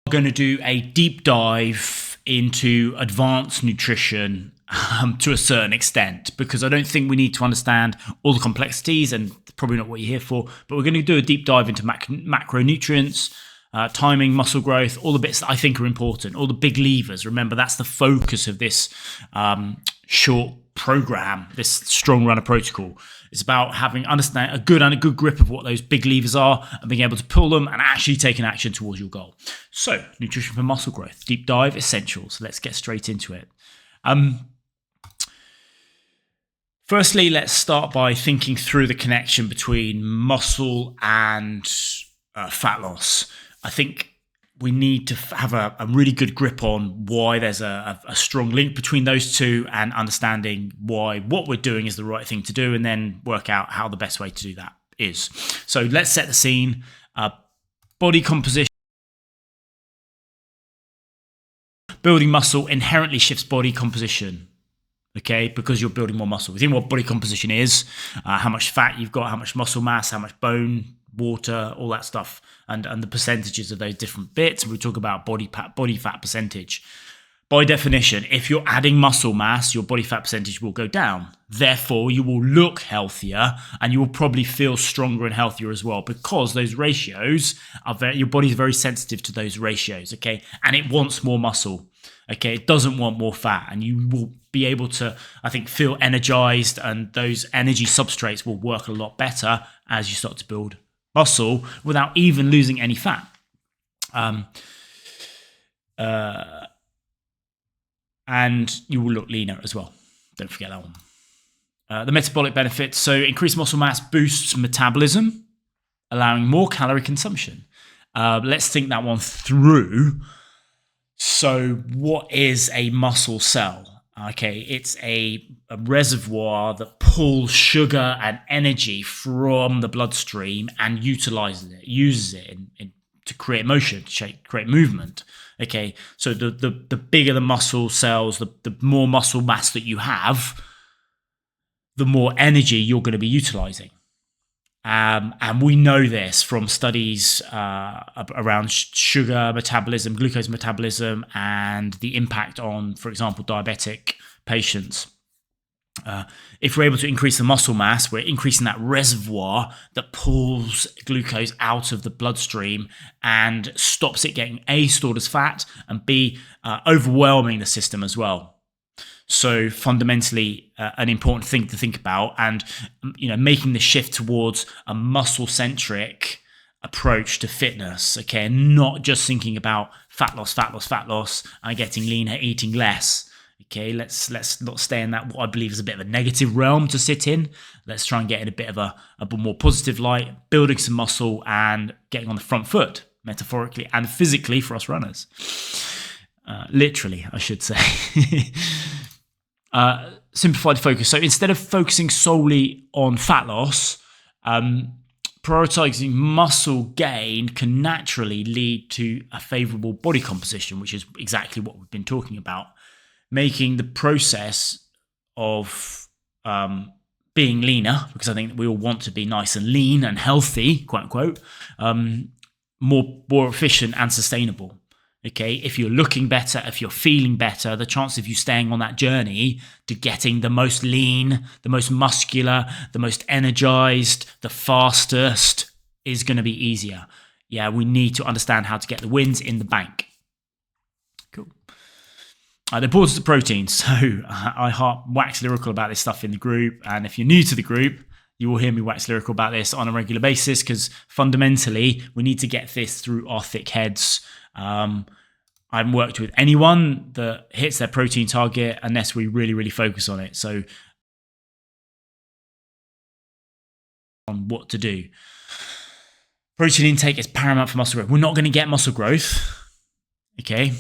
going to do a deep dive into advanced nutrition to a certain extent, because I don't think we need to understand all the complexities, and probably not what you're here for, but we're going to do a deep dive into macronutrients, timing, muscle growth, all the bits that I think are important, all the big levers. Remember, that's the focus of this short program, this strong runner protocol. It's about having a good grip of what those big levers are and being able to pull them and actually take an action towards your goal. So, nutrition for muscle growth, deep dive essentials. Let's get straight into it. Firstly, let's start by thinking through the connection between muscle and fat loss. I think we need to have a really good grip on why there's a strong link between those two, and understanding why what we're doing is the right thing to do, and then work out how the best way to do that is. So let's set the scene. Body composition. Building muscle inherently shifts body composition. Okay, because you're building more muscle. We think what body composition is, how much fat you've got, how much muscle mass, how much bone, water, all that stuff, and the percentages of those different bits. We talk about body fat percentage. By definition, if you're adding muscle mass, your body fat percentage will go down. Therefore, you will look healthier, and you will probably feel stronger and healthier as well, because those ratios your body's very sensitive to those ratios. Okay, and it wants more muscle. Okay, it doesn't want more fat, and you will be able to, I think, feel energized, and those energy substrates will work a lot better as you start to build muscle without even losing any fat. And you will look leaner as well. Don't forget that one. The metabolic benefits. So increased muscle mass boosts metabolism, allowing more calorie consumption. Let's think that one through. So what is a muscle cell? Okay, it's a reservoir that pulls sugar and energy from the bloodstream and uses it to create motion, to create movement. Okay, so the bigger the muscle cells, the more muscle mass that you have, the more energy you're going to be utilizing. And we know this from studies around sugar metabolism, glucose metabolism, and the impact on, for example, diabetic patients. If we're able to increase the muscle mass, we're increasing that reservoir that pulls glucose out of the bloodstream and stops it getting A, stored as fat, and B, overwhelming the system as well. So fundamentally, an important thing to think about, and making the shift towards a muscle-centric approach to fitness. Okay, and not just thinking about fat loss, and getting leaner, eating less. Okay, let's not stay in that what I believe is a bit of a negative realm to sit in. Let's try and get in a bit of a more positive light, building some muscle and getting on the front foot, metaphorically and physically for us runners. Literally, I should say. Simplified focus. So instead of focusing solely on fat loss, prioritizing muscle gain can naturally lead to a favorable body composition, which is exactly what we've been talking about. Making the process of being leaner, because I think we all want to be nice and lean and healthy, quote unquote, more efficient and sustainable. Okay, if you're looking better, if you're feeling better, the chance of you staying on that journey to getting the most lean, the most muscular, the most energized, the fastest is going to be easier. Yeah, we need to understand how to get the wins in the bank. Cool. The importance of protein. So I wax lyrical about this stuff in the group. And if you're new to the group, you will hear me wax lyrical about this on a regular basis, because fundamentally we need to get this through our thick heads. I haven't worked with anyone that hits their protein target unless we really, really focus on it. So on what to do. Protein intake is paramount for muscle growth. We're not going to get muscle growth. Okay.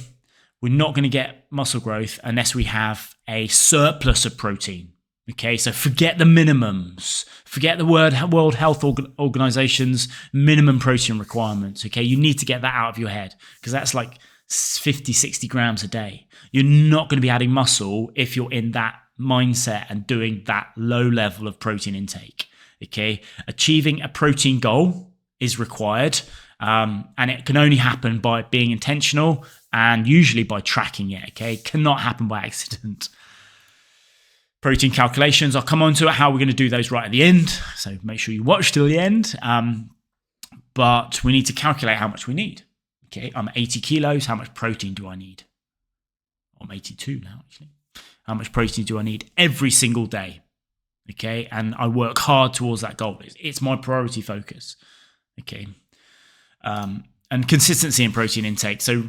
We're not going to get muscle growth unless we have a surplus of protein. Okay, so forget the minimums. Forget the World Health Organization's minimum protein requirements. Okay, you need to get that out of your head, because that's like 50, 60 grams a day. You're not going to be adding muscle if you're in that mindset and doing that low level of protein intake. Okay, achieving a protein goal is required. And it can only happen by being intentional and usually by tracking it. Okay, it cannot happen by accident. Protein calculations, I'll come on to it, how we're going to do those right at the end. So make sure you watch till the end. But we need to calculate how much we need. Okay, I'm 80 kilos. How much protein do I need? I'm 82 now, actually. How much protein do I need every single day? Okay, and I work hard towards that goal. It's my priority focus. Okay, and consistency in protein intake. So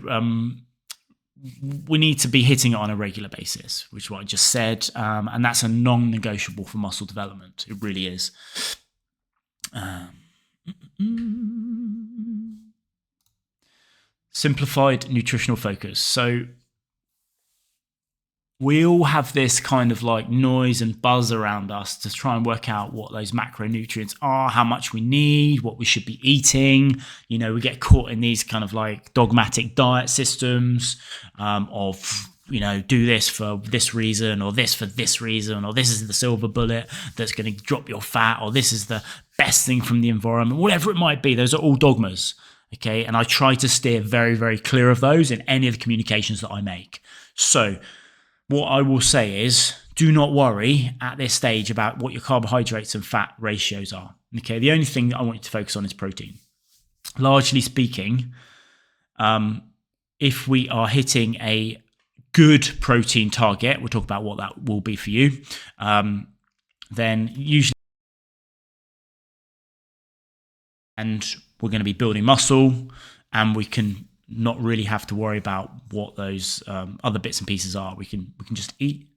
we need to be hitting it on a regular basis, which is what I just said, and that's a non-negotiable for muscle development. It really is. Simplified nutritional focus. So we all have this kind of like noise and buzz around us to try and work out what those macronutrients are, how much we need, what we should be eating. You know, we get caught in these kind of like dogmatic diet systems of, you know, do this for this reason, or this for this reason, or this is the silver bullet that's going to drop your fat, or this is the best thing from the environment, whatever it might be. Those are all dogmas. Okay. And I try to steer very, very clear of those in any of the communications that I make. So what I will say is, do not worry at this stage about what your carbohydrates and fat ratios are. Okay, the only thing that I want you to focus on is protein. Largely speaking, if we are hitting a good protein target, we'll talk about what that will be for you, then usually, and we're going to be building muscle, and we can not really have to worry about what those other bits and pieces are. We can just eat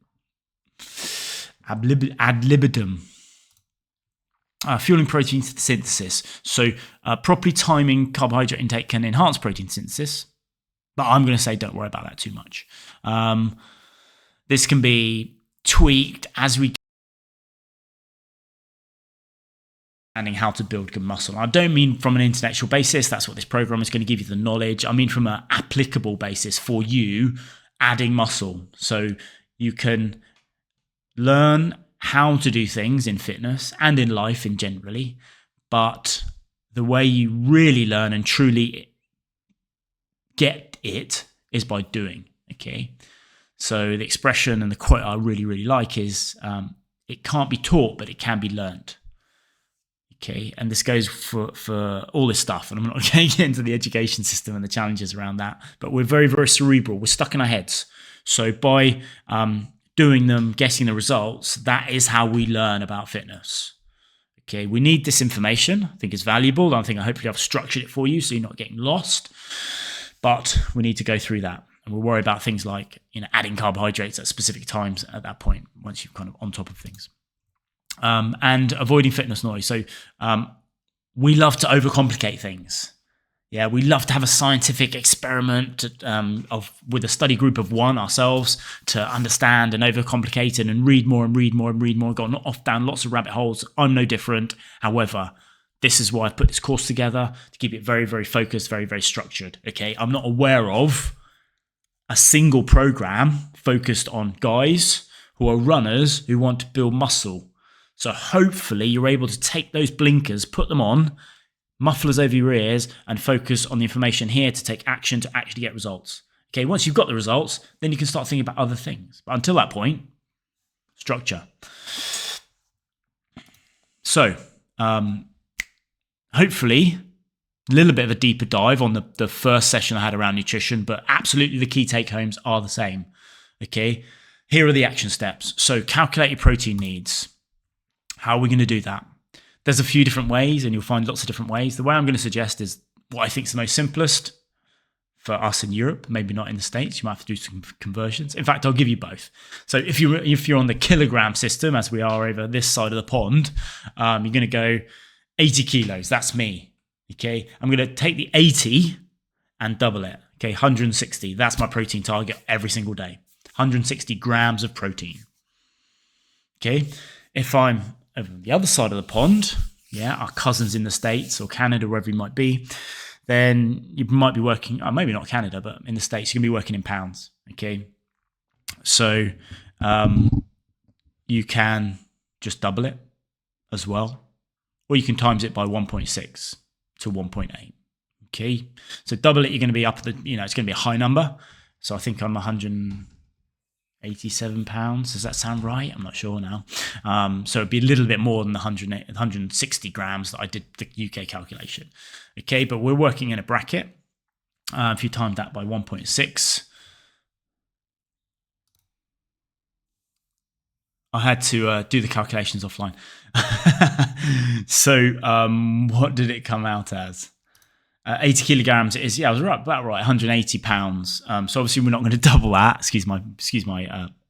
ad libitum. Fueling protein synthesis. So properly timing carbohydrate intake can enhance protein synthesis, but I'm going to say don't worry about that too much. This can be tweaked as we how to build good muscle. I don't mean from an intellectual basis. That's what this program is going to give you, the knowledge. I mean from an applicable basis for you, adding muscle. So you can learn how to do things in fitness and in life in generally, but the way you really learn and truly get it is by doing. Okay. So the expression and the quote I really, really like is, it can't be taught, but it can be learned. Okay, and this goes for all this stuff, and I'm not going to get into the education system and the challenges around that, but we're very, very cerebral. We're stuck in our heads. So by doing them, getting the results, that is how we learn about fitness. Okay, we need this information. I think it's valuable. I hopefully I've structured it for you so you're not getting lost, but we need to go through that. And we'll worry about things like, you know, adding carbohydrates at specific times at that point, once you're kind of on top of things. And avoiding fitness noise. So we love to overcomplicate things. Yeah, we love to have a scientific experiment with a study group of one ourselves to understand and overcomplicate it and read more and read more and read more, go off down lots of rabbit holes. I'm no different. However, this is why I've put this course together, to keep it very, very focused, very, very structured. Okay, I'm not aware of a single program focused on guys who are runners who want to build muscle. So hopefully you're able to take those blinkers, put them on, mufflers over your ears, and focus on the information here to take action to actually get results. Okay, once you've got the results, then you can start thinking about other things. But until that point, structure. So hopefully a little bit of a deeper dive on the first session I had around nutrition, but absolutely the key take homes are the same. Okay, here are the action steps. So calculate your protein needs. How are we going to do that? There's a few different ways, and you'll find lots of different ways. The way I'm going to suggest is what I think is the most simplest for us in Europe, maybe not in the States. You might have to do some conversions. In fact, I'll give you both. So if you're on the kilogram system, as we are over this side of the pond, you're going to go 80 kilos. That's me. Okay. I'm going to take the 80 and double it. Okay. 160. That's my protein target every single day. 160 grams of protein. Okay. If I'm over the other side of the pond, yeah, our cousins in the States or Canada, wherever you might be, then you might be working, maybe not Canada, but in the States, you're going to be working in pounds, okay? So you can just double it as well, or you can times it by 1.6 to 1.8, Okay, so double it, you're going to be up at the, it's going to be a high number. So I think I'm 187 pounds. Does that sound right? I'm not sure now. So it'd be a little bit more than the 160 grams that I did the UK calculation. Okay, but we're working in a bracket. If you times that by 1.6, I had to do the calculations offline. So what did it come out as? 80 kilograms is, yeah, I was about right, 180 pounds. So obviously we're not going to double that. Excuse my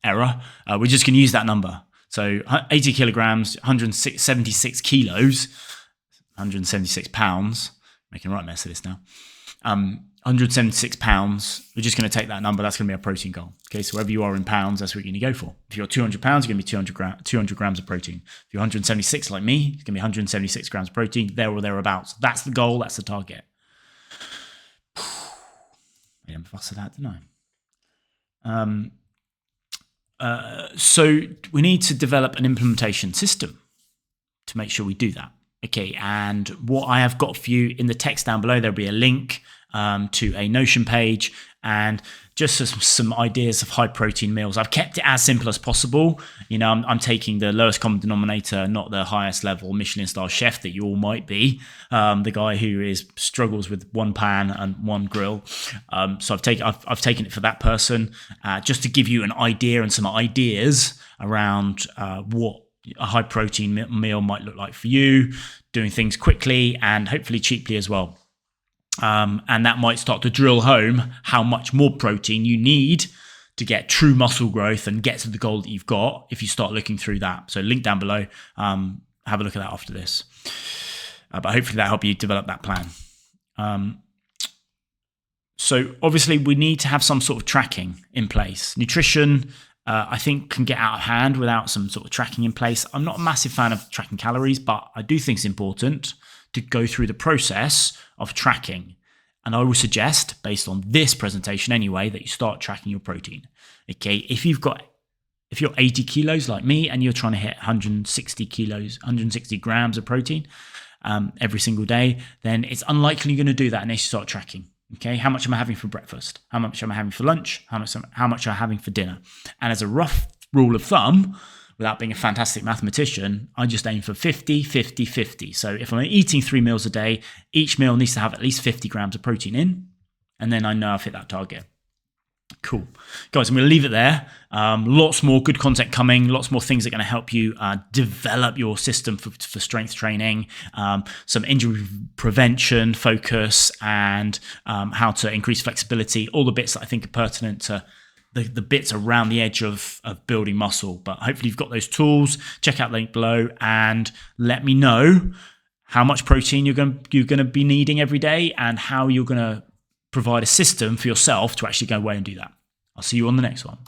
error. We're just going to use that number. So 80 kilograms, 176 kilos, 176 pounds. Making a right mess of this now. 176 pounds. We're just going to take that number. That's going to be our protein goal. Okay, so wherever you are in pounds, that's what you're going to go for. If you're 200 pounds, you're going to be 200 grams of protein. If you're 176 like me, it's going to be 176 grams of protein, there or thereabouts. That's the goal. That's the target. I didn't fuss it out, didn't I? So we need to develop an implementation system to make sure we do that. Okay, and what I have got for you in the text down below, there'll be a link to a Notion page and just some ideas of high protein meals. I've kept it as simple as possible. I'm taking the lowest common denominator, not the highest level Michelin star chef that you all might be, the guy who struggles with one pan and one grill. So I've taken it for that person, just to give you an idea and some ideas around what a high protein meal might look like for you, doing things quickly and hopefully cheaply as well. And that might start to drill home how much more protein you need to get true muscle growth and get to the goal that you've got if you start looking through that. So link down below, have a look at that after this. But hopefully that help you develop that plan. So obviously we need to have some sort of tracking in place. Nutrition, I think, can get out of hand without some sort of tracking in place. I'm not a massive fan of tracking calories, but I do think it's important to go through the process of tracking. And I would suggest, based on this presentation anyway, that you start tracking your protein. Okay, if you're 80 kilos like me and you're trying to hit 160 grams of protein every single day, then it's unlikely you're going to do that unless you start tracking. Okay, how much am I having for breakfast? How much am I having for lunch? How much am I having for dinner? And as a rough rule of thumb, without being a fantastic mathematician, I just aim for 50, 50, 50. So if I'm eating 3 meals a day, each meal needs to have at least 50 grams of protein in, and then I know I've hit that target. Cool. Guys, I'm going to leave it there. Lots more good content coming, lots more things that are going to help you develop your system for strength training, some injury prevention focus, and how to increase flexibility, all the bits that I think are pertinent to the bits around the edge of building muscle. But hopefully you've got those tools. Check out the link below and let me know how much protein you're going to be needing every day and how you're going to provide a system for yourself to actually go away and do that. I'll see you on the next one.